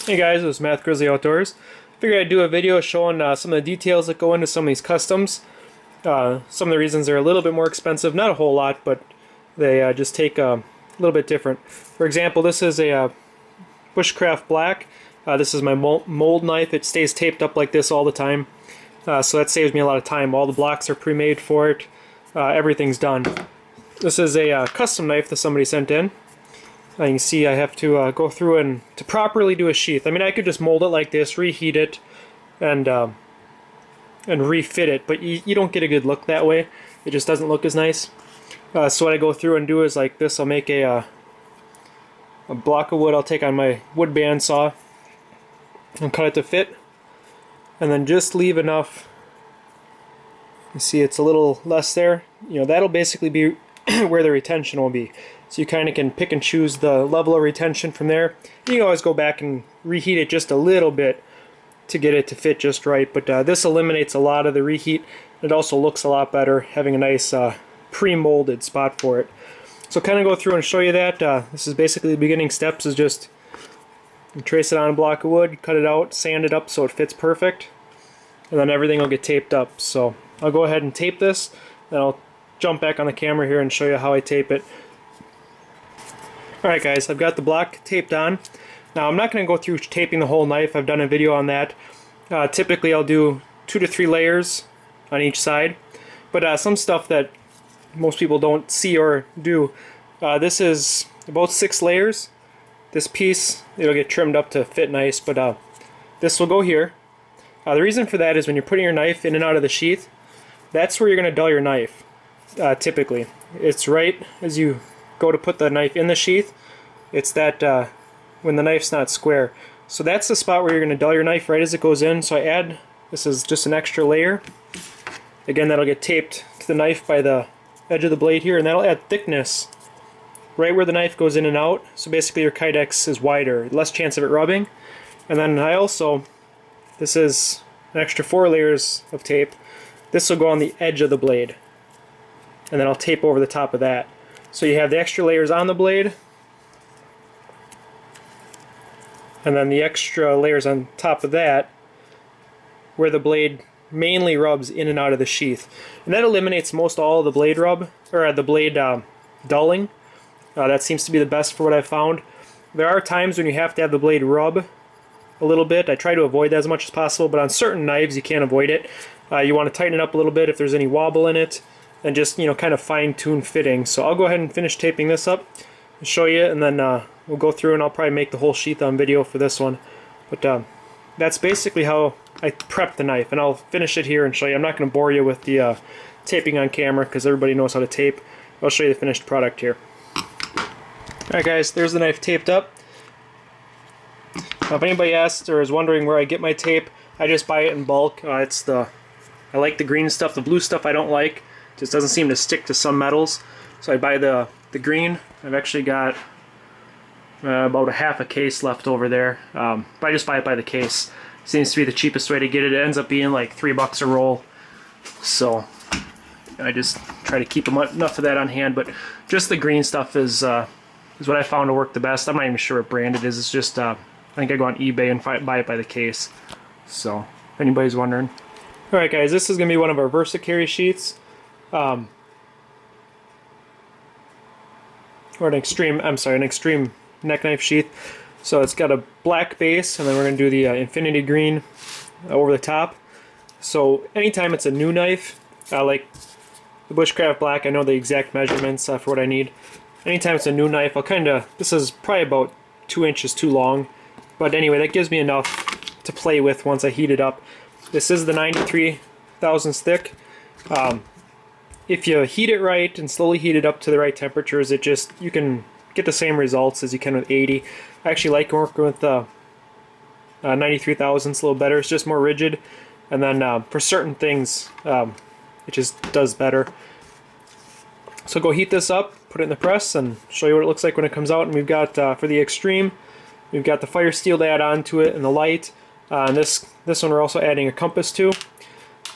Hey guys, it's Matt Grizzly-Outdoors. Figured I'd do a video showing some of the details that go into some of these customs. Some of the reasons they're a little bit more expensive, not a whole lot, but they just take a little bit different. For example, this is a Bushcraft Black. This is my mold knife. It stays taped up like this all the time, so that saves me a lot of time. All the blocks are pre-made for it. Everything's done. This is a custom knife that somebody sent in. You can see I have to go through and to properly do a sheath. I mean, I could just mold it like this, reheat it, and refit it, but you don't get a good look that way. It just doesn't look as nice. So what I go through and do is like this. I'll make a block of wood. I'll take on my wood bandsaw and cut it to fit, and then just leave enough. You see it's a little less there. You know, that'll basically be where the retention will be. So you kind of can pick and choose the level of retention from there. You can always go back and reheat it just a little bit to get it to fit just right. But this eliminates a lot of the reheat. It also looks a lot better, having a nice pre-molded spot for it. So kind of go through and show you that. This is basically the beginning steps, is just trace it on a block of wood, cut it out, sand it up so it fits perfect, and then everything will get taped up. So I'll go ahead and tape this, then I'll jump back on the camera here and show you how I tape it. Alright guys, I've got the block taped on. Now I'm not going to go through taping the whole knife. I've done a video on that. Typically I'll do 2 to 3 layers on each side. But some stuff that most people don't see or do, this is about 6 layers. This piece, it'll get trimmed up to fit nice, but this will go here. The reason for that is when you're putting your knife in and out of the sheath, that's where you're going to dull your knife, typically. It's right as you go to put the knife in the sheath. It's that when the knife's not square. So that's the spot where you're going to dull your knife right as it goes in. So I add, this is just an extra layer. Again, that'll get taped to the knife by the edge of the blade here, and that'll add thickness right where the knife goes in and out. So basically your Kydex is wider, less chance of it rubbing. And then I also, this is an extra 4 layers of tape. This will go on the edge of the blade, and then I'll tape over the top of that. So you have the extra layers on the blade, and then the extra layers on top of that where the blade mainly rubs in and out of the sheath. And that eliminates most all of the blade rub, or the blade dulling. That seems to be the best for what I've found. There are times when you have to have the blade rub a little bit. I try to avoid that as much as possible, but on certain knives you can't avoid it. You want to tighten it up a little bit if there's any wobble in it, and just, you know, kind of fine-tune fitting. So I'll go ahead and finish taping this up and show you, and then we'll go through and I'll probably make the whole sheath on video for this one. But that's basically how I prep the knife, and I'll finish it here and show you. I'm not going to bore you with the taping on camera because everybody knows how to tape. I'll show you the finished product here. Alright guys, there's the knife taped up. Now, if anybody asks or is wondering where I get my tape, I just buy it in bulk. I like the green stuff. The blue stuff I don't like. Just doesn't seem to stick to some metals, so I buy the green. I've actually got about a half a case left over there, but I just buy it by the case. Seems to be the cheapest way to get it. It ends up being like $3 a roll, so I just try to keep enough of that on hand. But just the green stuff is what I found to work the best. I'm not even sure what brand it is. It's just I think I go on eBay and buy it by the case. So if anybody's wondering. All right, guys, this is gonna be one of our VersaCarry sheaths. Or an extreme neck knife sheath. So it's got a black base, and then we're going to do the infinity green over the top. So anytime it's a new knife, like the Bushcraft Black, I know the exact measurements for what I need. Anytime it's a new knife, I'll this is probably about 2 inches too long, but anyway, that gives me enough to play with once I heat it up. This is the 93 thousandths thick. If you heat it right and slowly heat it up to the right temperatures, you can get the same results as you can with 80. I actually like working with 93 thousandths a little better. It's just more rigid, and then for certain things, it just does better. So go heat this up, put it in the press, and show you what it looks like when it comes out. And we've got for the extreme, we've got the fire steel to add on to it, and the light. And this one we're also adding a compass to.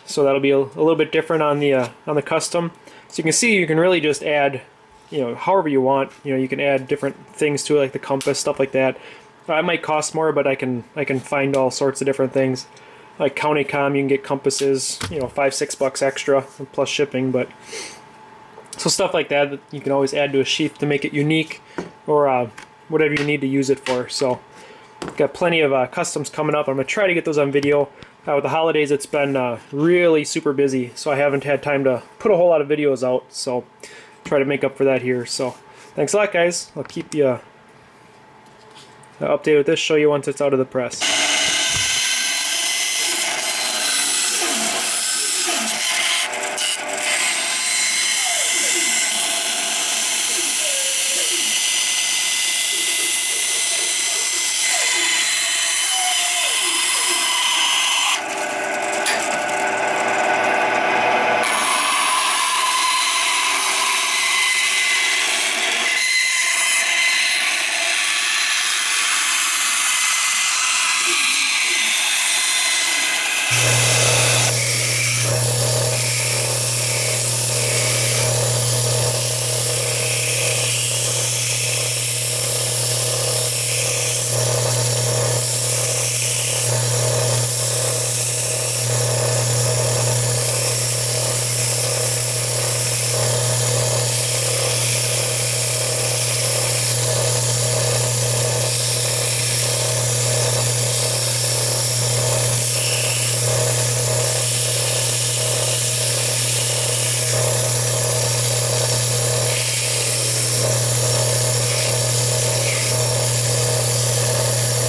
So that'll be a little bit different on the custom. So you can see you can really just add, you know, however you want. You know, you can add different things to it, like the compass, stuff like that. It might cost more, but I can find all sorts of different things. Like CountyCom, you can get compasses, you know, $5-6 extra plus shipping. But so stuff like that you can always add to a sheath to make it unique, or whatever you need to use it for. So got plenty of customs coming up. I'm gonna try to get those on video. With the holidays, it's been really super busy, so I haven't had time to put a whole lot of videos out. So try to make up for that here. So thanks a lot, guys. I'll keep you updated with this. Show you once it's out of the press.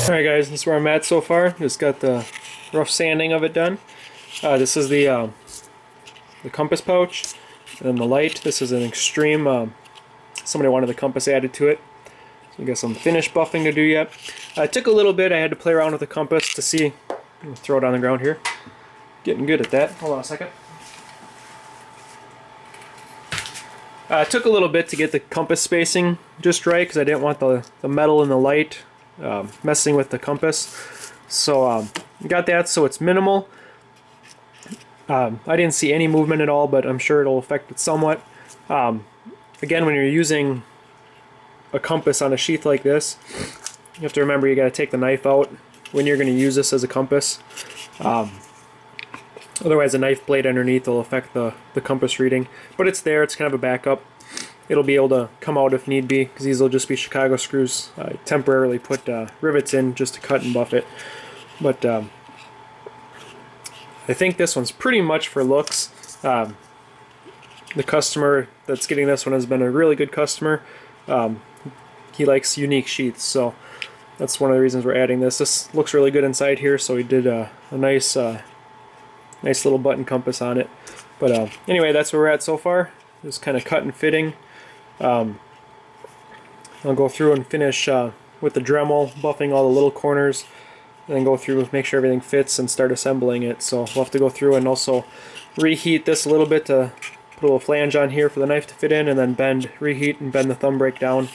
Alright guys, this is where I'm at so far. Just got the rough sanding of it done. This is the compass pouch, and then the light. This is an extreme, somebody wanted the compass added to it. So we got some finish buffing to do yet. It took a little bit. I had to play around with the compass to see. I'm going to throw it on the ground here. Getting good at that. Hold on a second. It took a little bit to get the compass spacing just right, because I didn't want the metal and the light messing with the compass. So got that so it's minimal. I didn't see any movement at all, but I'm sure it'll affect it somewhat. Again, when you're using a compass on a sheath like this, you have to remember you got to take the knife out when you're going to use this as a compass. Otherwise the knife blade underneath will affect the compass reading. But it's there, it's kind of a backup. It'll be able to come out if need be, because these will just be Chicago screws. I temporarily put rivets in just to cut and buff it. But I think this one's pretty much for looks. The customer that's getting this one has been a really good customer. He likes unique sheaths, so that's one of the reasons we're adding this. This looks really good inside here, so we did a nice little button compass on it. But anyway, that's where we're at so far. Just kind of cut and fitting. I'll go through and finish with the Dremel, buffing all the little corners, and then go through, make sure everything fits, and start assembling it. So we'll have to go through and also reheat this a little bit to put a little flange on here for the knife to fit in, and then reheat and bend the thumb brake down.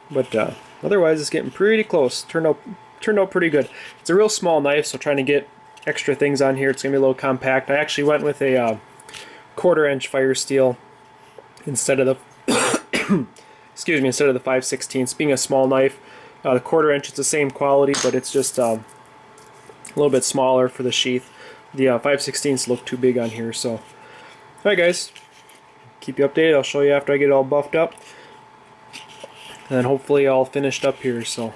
But otherwise it's getting pretty close. Turned out pretty good. It's a real small knife, so trying to get extra things on here, it's going to be a little compact. I actually went with a 1/4 inch fire steel instead of the excuse me, instead of the 5/16. Being a small knife, the 1/4 inch is the same quality, but it's just a little bit smaller for the sheath. The 5/16 look too big on here. So alright guys, keep you updated. I'll show you after I get it all buffed up, and then hopefully all finished up here. So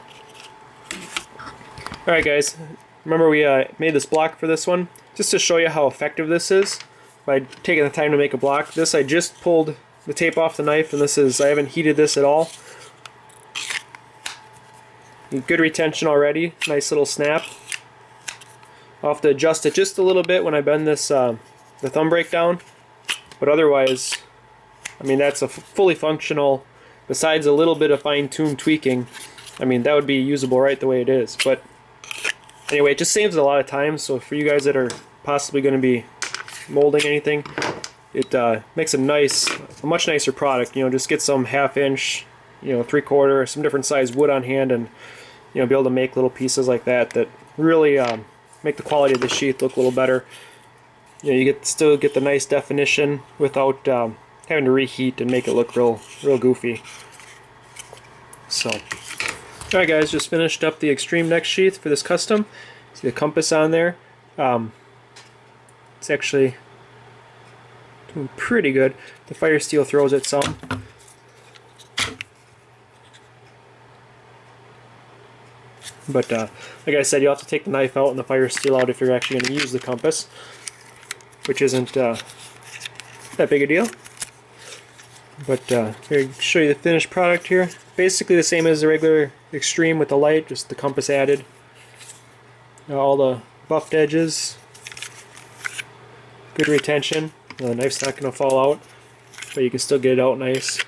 alright guys, remember we made this block for this one just to show you how effective this is by taking the time to make a block. This, I just pulled the tape off the knife, and this is, I haven't heated this at all. Good retention already, nice little snap. I'll have to adjust it just a little bit when I bend this the thumb brake down, but otherwise, I mean, that's a fully functional, besides a little bit of fine-tuned tweaking. I mean, that would be usable right the way it is. But anyway, it just saves a lot of time. So for you guys that are possibly going to be molding anything, it makes a much nicer product. You know, just get some 1/2 inch, you know, 3/4, some different size wood on hand, and you know, be able to make little pieces like that that really make the quality of the sheath look a little better. You know, you still get the nice definition without having to reheat and make it look real goofy. So Alright guys, just finished up the extreme neck sheath for this custom. See the compass on there. It's actually doing pretty good. The fire steel throws it some. But like I said, you'll have to take the knife out and the fire steel out if you're actually going to use the compass, which isn't that big a deal. But here, I'll show you the finished product here. Basically the same as the regular extreme with the light, just the compass added. All the buffed edges, good retention. The knife's not going to fall out, but you can still get it out nice.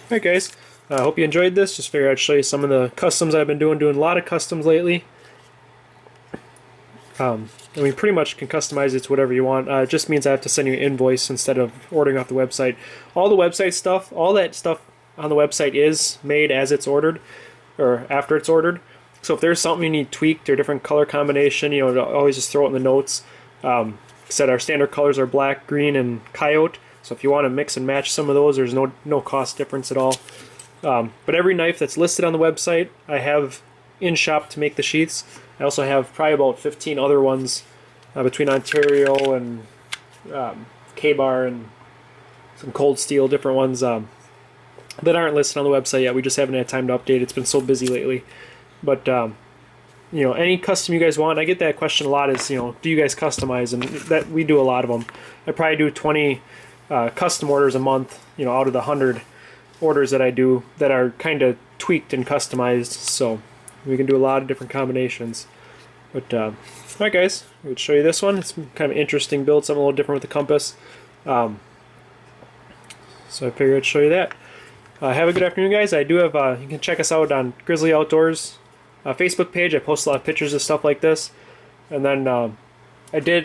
Alright guys, I hope you enjoyed this. Just figured I'd show you some of the customs I've been doing a lot of customs lately. I mean, pretty much can customize it to whatever you want. It just means I have to send you an invoice instead of ordering off the website. All the website stuff, all that stuff on the website is made as it's ordered, or after it's ordered. So if there's something you need tweaked or different color combination, you know, always just throw it in the notes. Said our standard colors are black, green, and coyote. So if you want to mix and match some of those, there's no cost difference at all. But every knife that's listed on the website, I have in shop to make the sheaths. I also have probably about 15 other ones between Ontario and K-Bar and some cold steel, different ones that aren't listed on the website yet. We just haven't had time to update. It's been so busy lately. But you know, any custom you guys want, I get that question a lot. Is, you know, do you guys customize? And that we do a lot of them. I probably do 20 custom orders a month. You know, out of the 100 orders that I do that are kind of tweaked and customized. So we can do a lot of different combinations. But alright guys, I would show you this one. It's kind of an interesting build, something a little different with the compass. So I figured I'd show you that. Have a good afternoon guys. I do have, you can check us out on Grizzly-Outdoors Facebook page. I post a lot of pictures of stuff like this. And then I did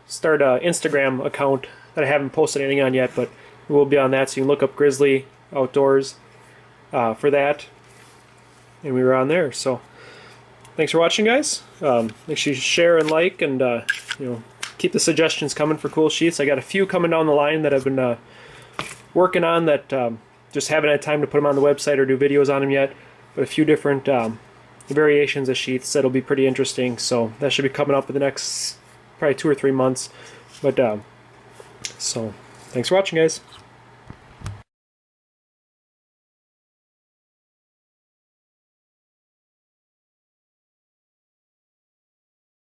start an Instagram account that I haven't posted anything on yet, but we will be on that, so you can look up Grizzly-Outdoors for that. And we were on there, so thanks for watching guys. Make sure you share and like, and you know, keep the suggestions coming for cool sheaths. I got a few coming down the line that I've been working on that just haven't had time to put them on the website or do videos on them yet, but a few different variations of sheaths that'll be pretty interesting, so that should be coming up in the next probably 2 or 3 months. But so thanks for watching guys.